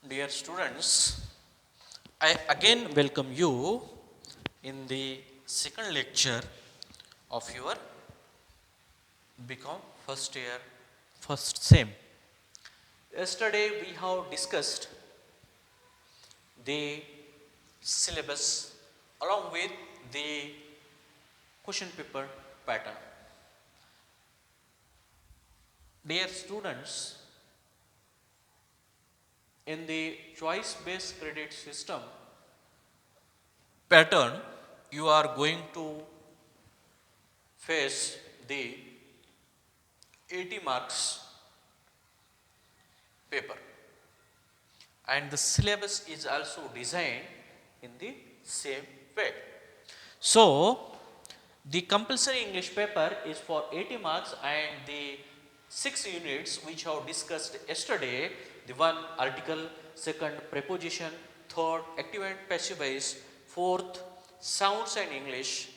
Dear students, I again welcome you in the second lecture of your BCom first year, first sem. Yesterday we have discussed the syllabus along with the question paper pattern. Dear students, in the choice based credit system pattern, you are going to face the 80 marks paper, and the syllabus is also designed in the same way. So the compulsory English paper is for 80 marks, and the 6 units which have discussed yesterday, the one article, second preposition, third active and passive voice, fourth sounds and English,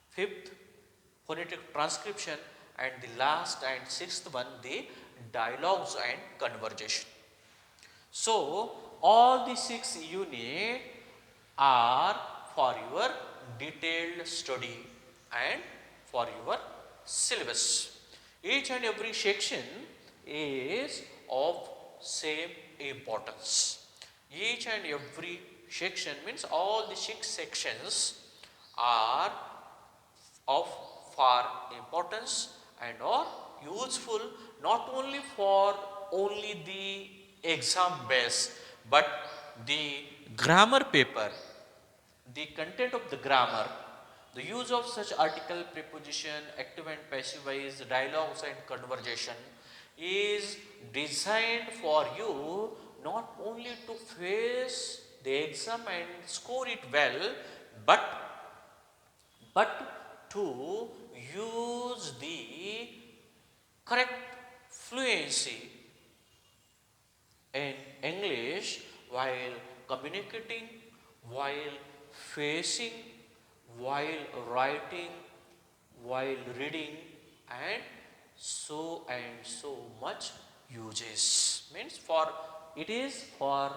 fifth phonetic transcription, and the last and sixth one, the dialogues and conversation. So all the 6 units are for your detailed study and for your syllabus. Each and every section is of same importance. Each and every section means all the 6 sections are of far importance and are useful not only for only the exam base, but the grammar paper, the content of the grammar, the use of such article, preposition, active and passive voice, dialogues and conversation is designed for you not only to face the exam and score it well, but to use the correct fluency in English while communicating, while facing, while writing, while reading, and so much uses. Means for it is for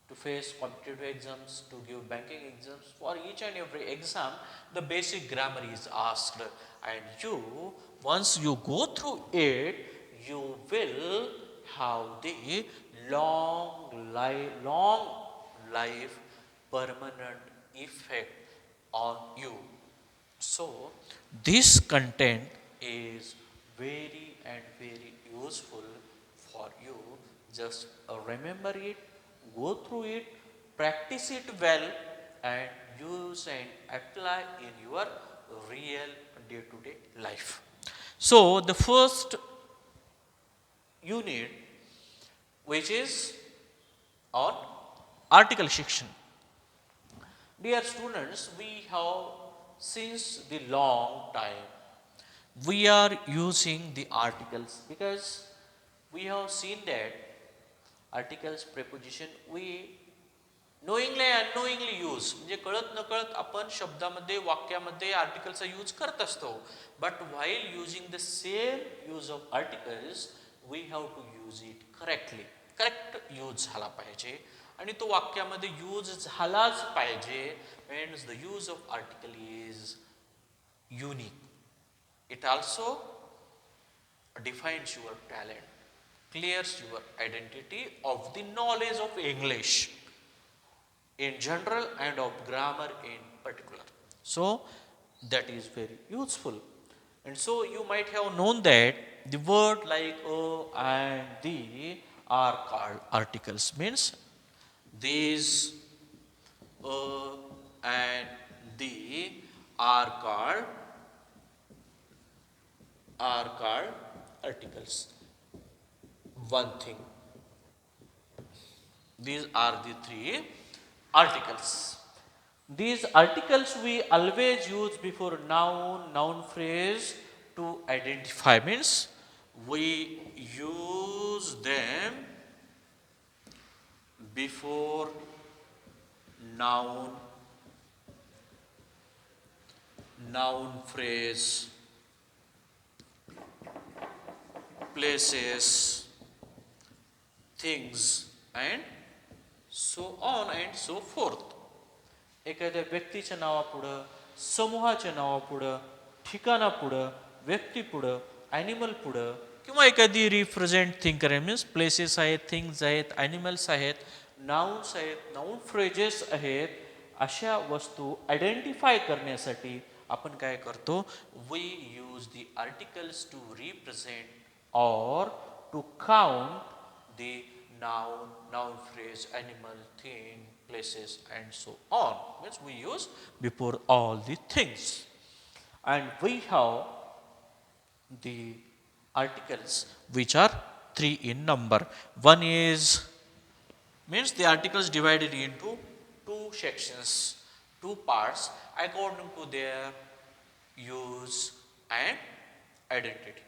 to face competitive exams, to give banking exams. For each and every exam, the basic grammar is asked, and you, once you go through it, you will have the long life permanent effect on you. So, this content is very and very useful for you. Just remember it, go through it, practice it well, and use and apply in your real day to day life. So, the first unit, which is on article section. Dear students, we have since the long time we are using the articles because we have seen that articles, preposition we knowingly and unknowingly use, म्हणजे कळत नकळत आपण शब्दामध्ये वाक्यामध्ये आर्टिकलचा use करत असतो. But while using the same use of articles we have to use it correctly. Correct use झाला पाहिजे आणि तो वाक्यामध्ये यूज झालाच पाहिजे. Means the use of article is unique. It also defines your talent, clears your identity of the knowledge of English in general and of grammar in particular. So that is very useful. And so you might have known that the word like a and the are called articles. Means these a and the are called articles. One thing. These are the 3 articles. These articles we always use before noun, noun phrase to identify. Means we use them before noun, noun phrase, places, things, and so on and so forth. एखाद्या व्यक्तीच्या नावापुढं, समूहाच्या नावापुढं, ठिकाणापुढं, व्यक्तीपुढं, animal पुढं किंवा एखादी represent thing करेल means places आहेत, things आहेत, animals आहेत, नाउन्स आहेत, नाउन फ्रेजेस आहेत, अशा वस्तू आयडेंटिफाय करण्यासाठी आपण काय करतो? We use the articles to represent or to count the noun, noun phrase, animal, thing, places and so on. Means we use before all the things. And we have the articles which are 3 in number. One is means the articles divided into 2 sections, 2 parts according to their use and identity.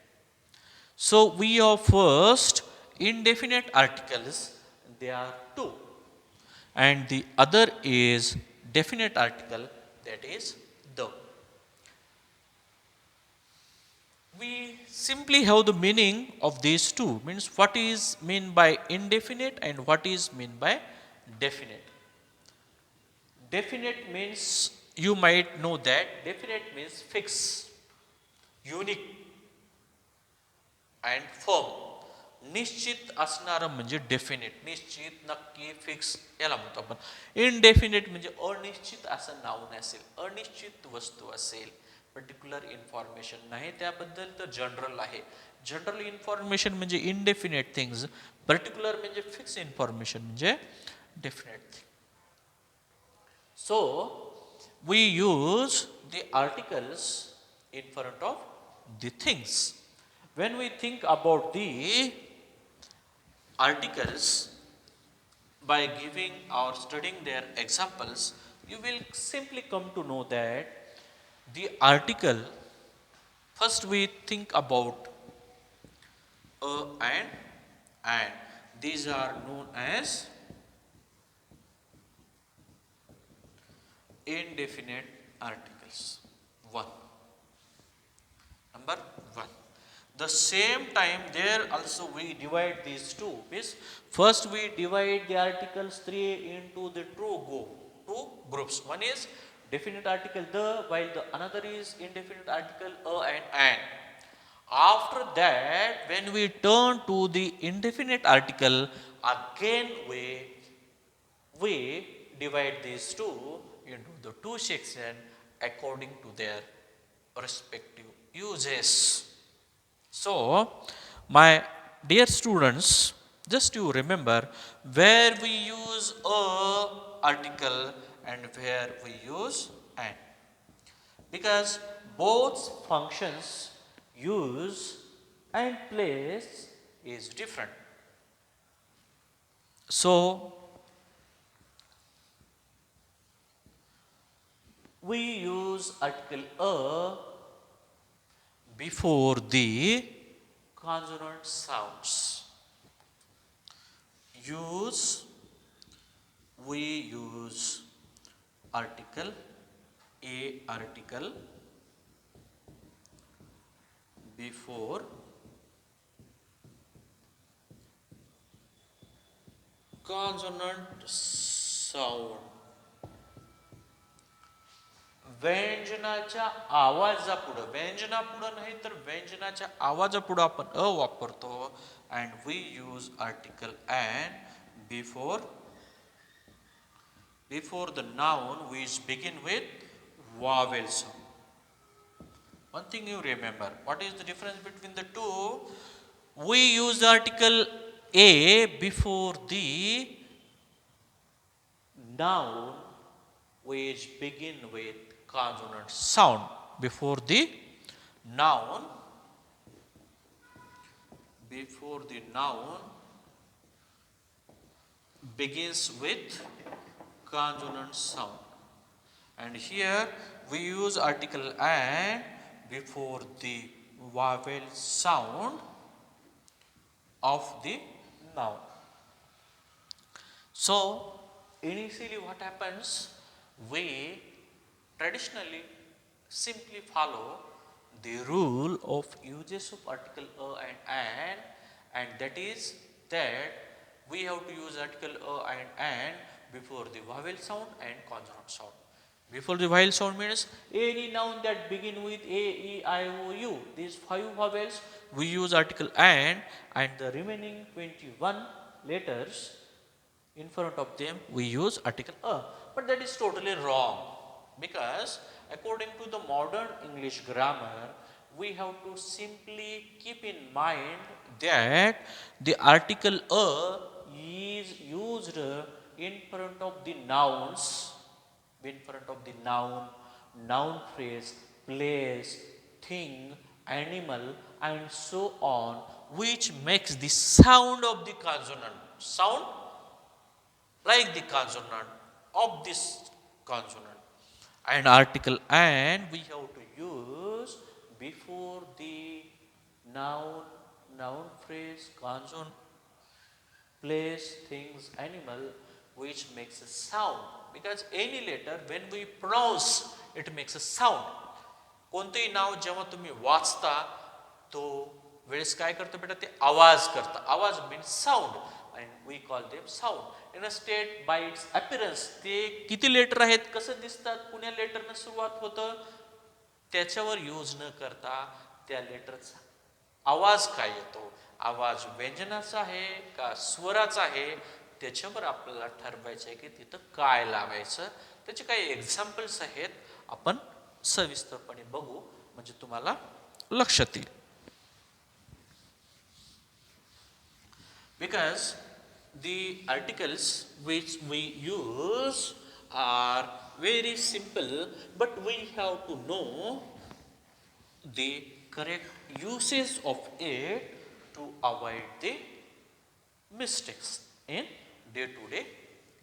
So we have first indefinite articles, they are 2, and the other is definite article, that is the. We simply have the meaning of these two, means what is meant by indefinite and what is meant by definite. Definite means, you might know that definite means fixed, unique and firm. निश्चित असणारं म्हणजे definite, निश्चित, नक्की, fix याला म्हणतो आपण. Indefinite म्हणजे अनिश्चित असं नाउन असेल, अनिश्चित वस्तू असेल, पर्टिक्युलर इन्फॉर्मेशन नाही त्याबद्दल, तर जनरल आहे. जनरल इन्फॉर्मेशन म्हणजे इनडेफिनेट थिंग्स, पर्टिक्युलर म्हणजे फिक्स इन्फॉर्मेशन म्हणजे definite thing. So we use the articles in front of the things. When we think about the articles by giving or studying their examples, you will simply come to know that the article, first we think about a and these are known as indefinite articles. One. Number 1. The same time there also we divide these two. Means first we divide the articles 3 into the two groups. One is definite article the, while the another is indefinite article a and. After that, when we turn to the indefinite article, again we divide these two into the two sections according to their respective uses. So, my dear students, just you remember where we use a article and where we use an, because both functions use and place is different. So we use article a before the consonant sounds. We use article a article before consonant sound. व्यंजनाच्या आवाजापुढं, व्यंजनापुढं नाही तर व्यंजनाच्या आवाजापुढं आपण अ वापरतो. And we use article and before the noun which begin with vowel sound. One thing you remember, what is the difference between the two? We use the article a before the noun which begin with consonant sound. Before the noun begins with consonant sound, and here we use article and before the vowel sound of the noun. So initially what happens, we traditionally simply follow the rule of uses of article a and that is that we have to use article a and before the vowel sound and consonant sound. Before the vowel sound means any noun that begin with a, e, I, o, u. These 5 vowels we use article and the remaining 21 letters in front of them we use article a. But that is totally wrong, because according to the modern English grammar, we have to simply keep in mind that the article a is used in front of the nouns, in front of the noun phrase, place, thing, animal, and so on, which makes the sound of the consonant sound like the consonant of this consonant. And article and we have to use before the noun, noun phrase, consonant, place, things, animal, which makes a sound. Because any letter when we pronounce it makes a sound. कोणतेही नाव जेव्हा तुम्ही वाचता तो वेळेस काय करतं बेटा ते आवाज करतं. आवाज means sound and we call them sound in a state by its appearance. ते किती लेटर आहेत, कसं दिसतात, कुण्या लेटरनं सुरुवात होतं त्याच्यावर यूज न करता त्या लेटरचा आवाज काय येतो, आवाज व्यंजनाचा आहे का स्वराचा आहे, त्याच्यावर आपल्याला ठरवायचं आहे की तिथं काय लावायचं. त्याचे काही एक्झाम्पल्स आहेत, आपण सविस्तरपणे बघू म्हणजे तुम्हाला लक्षात येईल. Because the articles which we use are very simple, but we have to know the correct usage of it to avoid the mistakes in day-to-day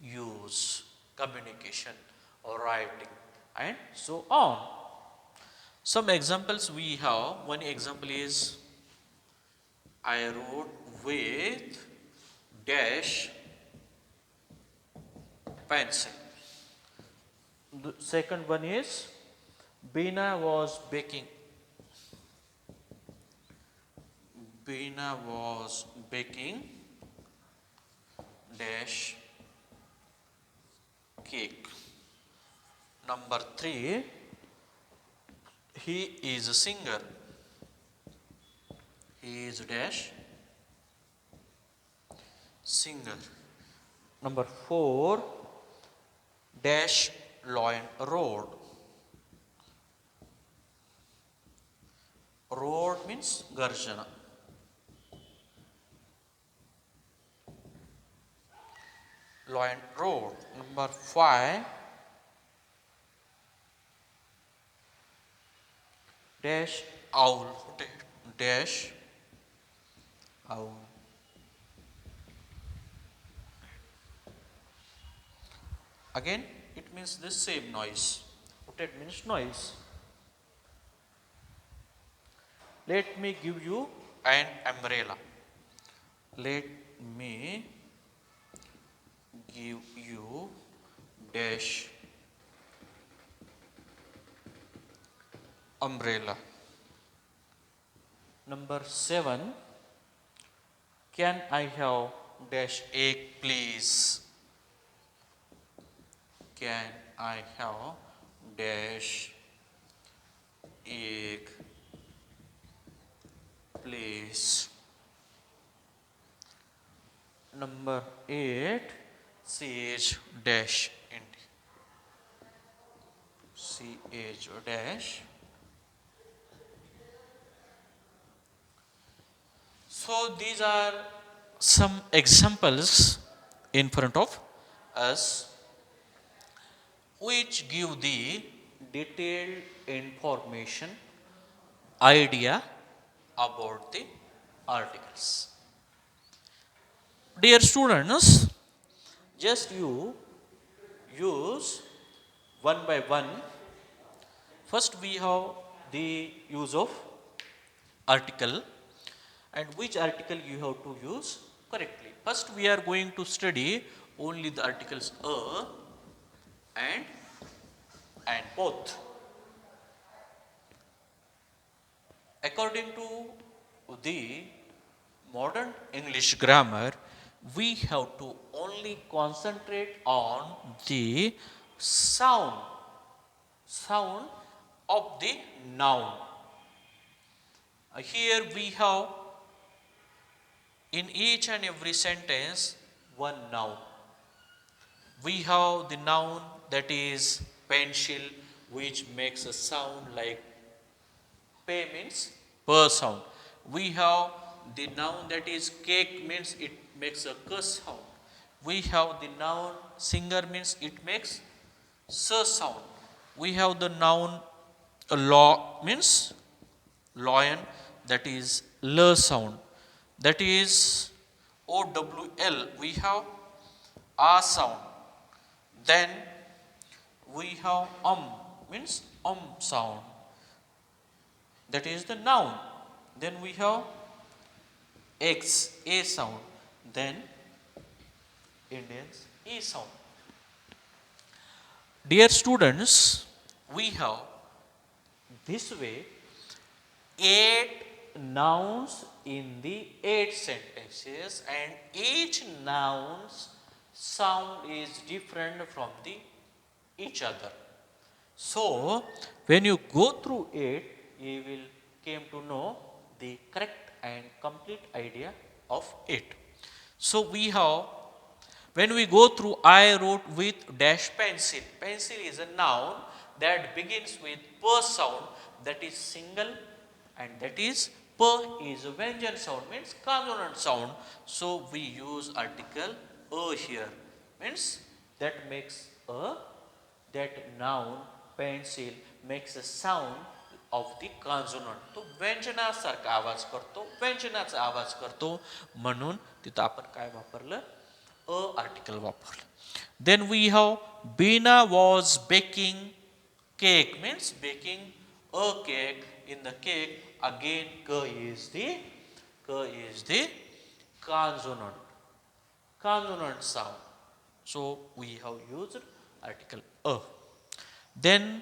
use, communication, or writing, and so on. Some examples we have. One example is I wrote with dash pencil. The second one is Beena was baking. Beena was baking dash cake. Number 3, he is a singer. He is dash singer. Number 4, dash lion road. Road means garjana. Lion road. Number 5, dash owl. Dash owl. Again, it means the same noise. Rotate means noise. Let me give you an umbrella. Let me give you dash umbrella. Number 7, can I have dash egg please? Can I have dash egg please? Number 8, ch dash int. Ch dash. So these are some examples in front of us which give the detailed information, idea about the articles. Dear students, just you use one by one. First we have the use of article and which article you have to use correctly. First we are going to study only the articles a and both. According to the modern English grammar, we have to only concentrate on the sound of the noun. Here we have in each and every sentence one noun. We have the noun that is pencil, which makes a sound like pay means per sound. We have the noun that is cake means it makes a k sound. We have the noun singer means it makes s sound. We have the noun law means lion that is l sound. That is owl. We have a sound. Then we have means sound. That is the noun. Then we have X, A sound. Then Indians, E sound. Dear students, we have this way 8 nouns in the 8 sentences, and each noun's sound is different from the each other. So, when you go through it, you will came to know the correct and complete idea of it. So, we have, when we go through, I wrote with dash pencil. Pencil is a noun that begins with per sound, that is single, and that is per is a Vyanjan sound, means consonant sound. So, we use article a here, means that makes a, that noun pencil makes a sound of the consonant. तो व्यंजनासारखा आवाज करतो, व्यंजनाचा आवाज करतो, म्हणून तिथं आपण काय वापरलं, a article वापरलं. Then we have Bina was baking cake, means baking a cake. In the cake again k is the consonant sound. So we have used article a. Then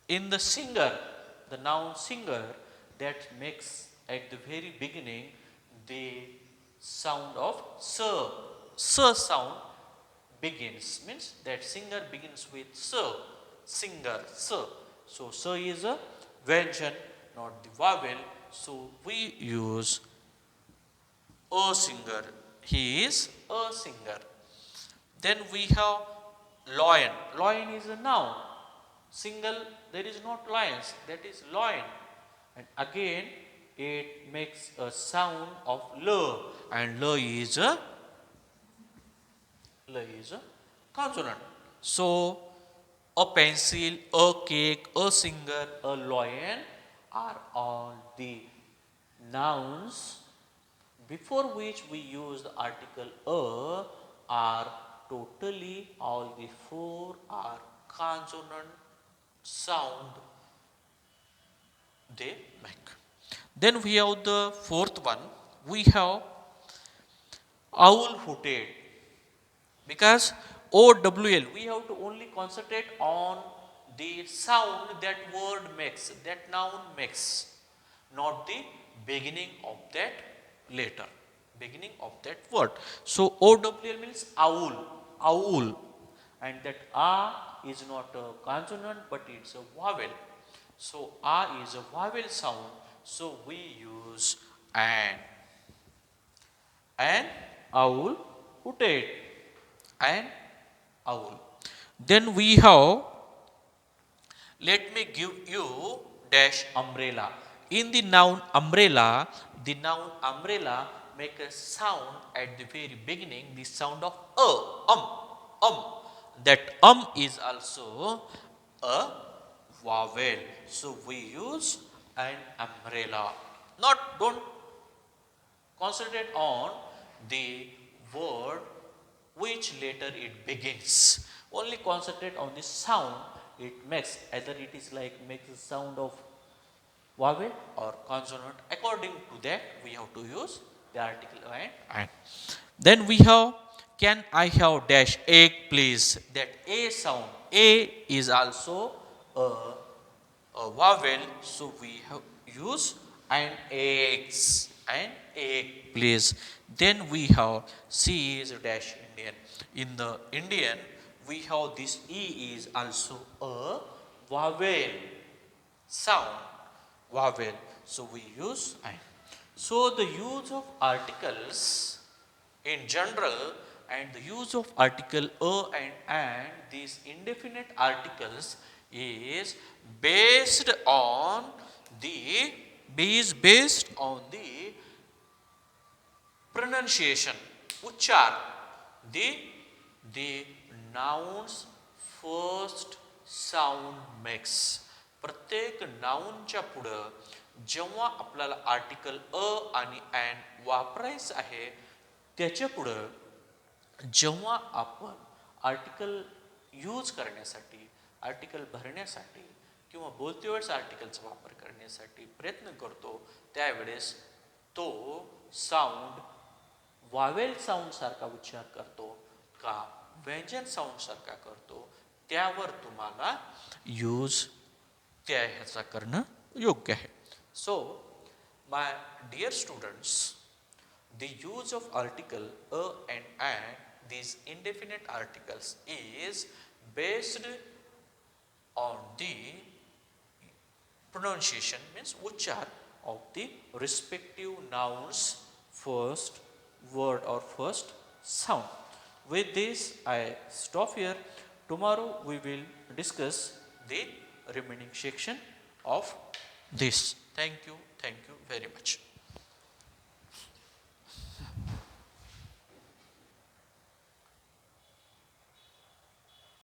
in the singer, the noun singer, that makes at the very beginning the sound of sir. Sir sound begins, means that singer begins with sir. Singer, sir. So sir is a Vyanjan, not the vowel. So we use a singer. He is a singer. Then we have lion. Lion is a noun. Single, there is not lions, that is lion. And again, it makes a sound of l, and l is a consonant. So, a pencil, a cake, a singer, a lion are all the nouns before which we use the article a, are totally all the 4 are consonant sound they make. Then we have the fourth one. We have owl footed. Because OWL, we have to only concentrate on the sound that word makes, that noun makes, not the beginning of that letter, beginning of that word. So OWL means owl, and that A is not a consonant but it's a vowel. So A is a vowel sound, so we use an owl footed, an owl. Then we have, let me give you dash umbrella. In the noun umbrella make a sound at the very beginning, the sound of That is also a vowel. So we use an umbrella. Don't concentrate on the word which letter it begins. Only concentrate on the sound it makes, either it is like makes the sound of vowel or consonant. According to that, we have to use the article and. Then we have, can I have dash egg please? That A sound, A is also a vowel, so we have use and eggs. an egg, please. Then we have C is dash Indian. In the Indian, we have this E is also a vowel sound. Vowel. So we use I. So the use of articles in general and the use of article a and these indefinite articles is based on the pronunciation, uchar, the the nouns first sound makes. प्रत्येक नाउनच्या पुढं जेव्हा आपल्याला article a आणि an वापरायचं आहे त्याच्या पुढं जेव्हा आपण आर्टिकल यूज करण्यासाठी आर्टिकल भरण्यासाठी किंवा बोलते वेळेस आर्टिकलचा वापर करण्यासाठी प्रयत्न करतो त्यावेळेस तो साऊंड वावेल साऊंड सारखा उच्चार करतो का व्यंजन साऊंड सारखा करतो त्यावर तुम्हाला यूज त्या ह्याचा करणं योग्य आहे. So my dear students, the use of article a and an, these indefinite articles, is based on the pronunciation, means uchar of the respective nouns first word or first sound. With this I stop here. Tomorrow we will discuss the remaining section of this. Thank you very much.